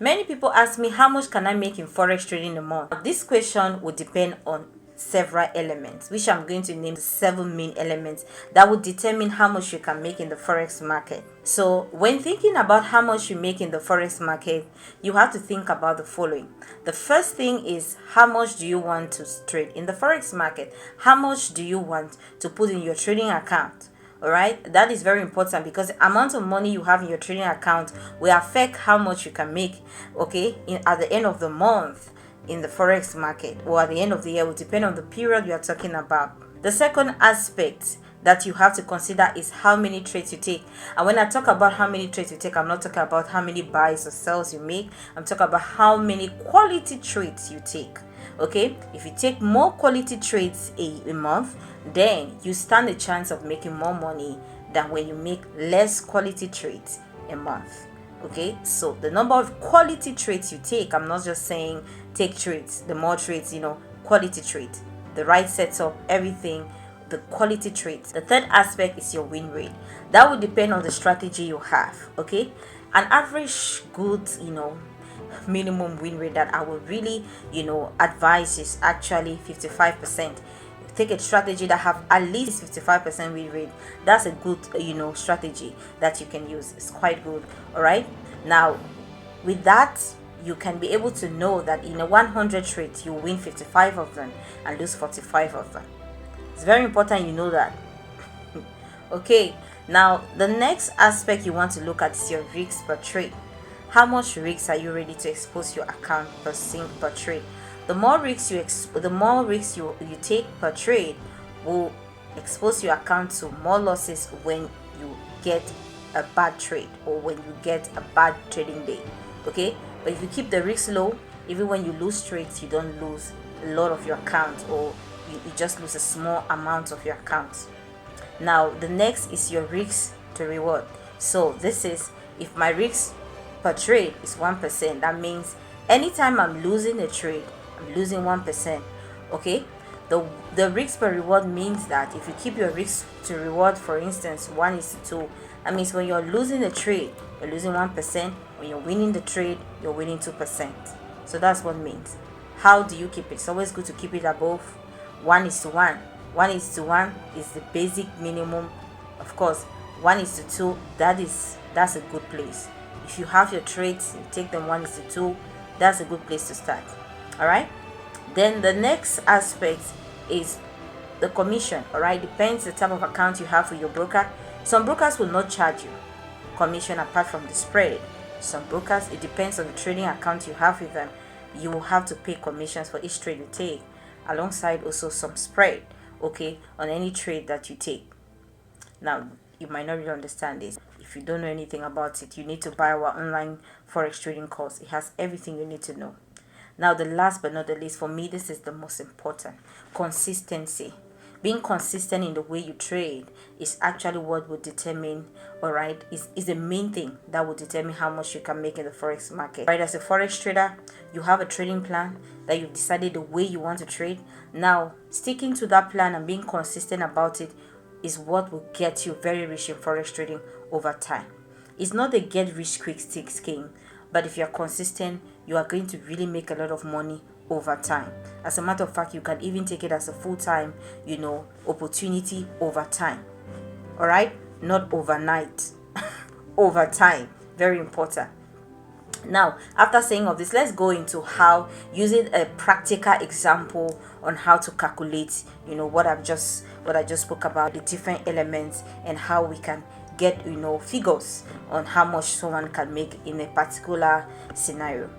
Many people ask me, how much can I make in forex trading a month? This question would depend on several elements, which I'm going to name 7 main elements that would determine how much you can make in the forex market. So when thinking about how much you make in the forex market, you have to think about the following. The first thing is, how much do you want to trade in the forex market? How much do you want to put in your trading account? All right, that is very important, because the amount of money you have in your trading account will affect how much you can make, okay, at the end of the month in the forex market, or at the end of the year. Will depend on the period you are talking about. The second aspect that you have to consider is how many trades you take. And when I talk about how many trades you take, I'm not talking about how many buys or sells you make. I'm talking about how many quality trades you take. Okay, if you take more quality trades a month, then you stand a chance of making more money than when you make less quality trades a month. Okay, so the number of quality trades you take, I'm not just saying take trades, the more trades, quality trades, the right setup, everything, the quality trades. The third aspect is your win rate. That will depend on the strategy you have. Okay, an average good minimum win rate that I would really advise is actually 55%. Take a strategy that have at least 55% win rate. That's a good strategy that you can use. It's quite good. All right, now with that, you can be able to know that in a 100 trades you win 55 of them and lose 45 of them. It's very important you know that. Okay, now the next aspect you want to look at is your risks per trade. How much risks are you ready to expose your account per trade? The more risks you take per trade will expose your account to more losses when you get a bad trade, or when you get a bad trading day. Okay, but if you keep the risk low, even when you lose trades, you don't lose a lot of your account, or you just lose a small amount of your account. Now the next is your risk to reward. So this is, if my risk per trade is 1%, that means anytime I'm losing a trade, I'm losing 1%. Okay, the risk per reward means that if you keep your risk to reward, for instance, 1:2, that means when you're losing a trade, you're losing 1%. When you're winning the trade, you're winning 2%. So that's what it means. How do you keep it? It's always good to keep it above 1:1. 1:1 is the basic minimum. Of course, 1:2, that's a good place. If you have your trades, you take them 1:2, that's a good place to start. All right, then the next aspect is the commission. All right, depends the type of account you have with your broker. Some brokers will not charge you commission apart from the spread. Some brokers, it depends on the trading account you have with them, you will have to pay commissions for each trade you take, alongside also some spread, okay, on any trade that you take. Now you might not really understand this. If you don't know anything about it, you need to buy our online forex trading course. It has everything you need to know. Now the last but not the least, for me this is the most important: consistency. Being consistent in the way you trade is actually what will determine, all right, is the main thing that will determine how much you can make in the forex market. Right, as a forex trader, you have a trading plan that you've decided the way you want to trade. Now sticking to that plan and being consistent about it is what will get you very rich in forex trading over time. It's not a get rich quick scheme, but if you're consistent, you are going to really make a lot of money over time. As a matter of fact, you can even take it as a full-time opportunity over time. All right, not overnight. Over time, very important. Now, after saying all this, let's go into how, using a practical example on how to calculate what I just spoke about, the different elements, and how we can get figures on how much someone can make in a particular scenario.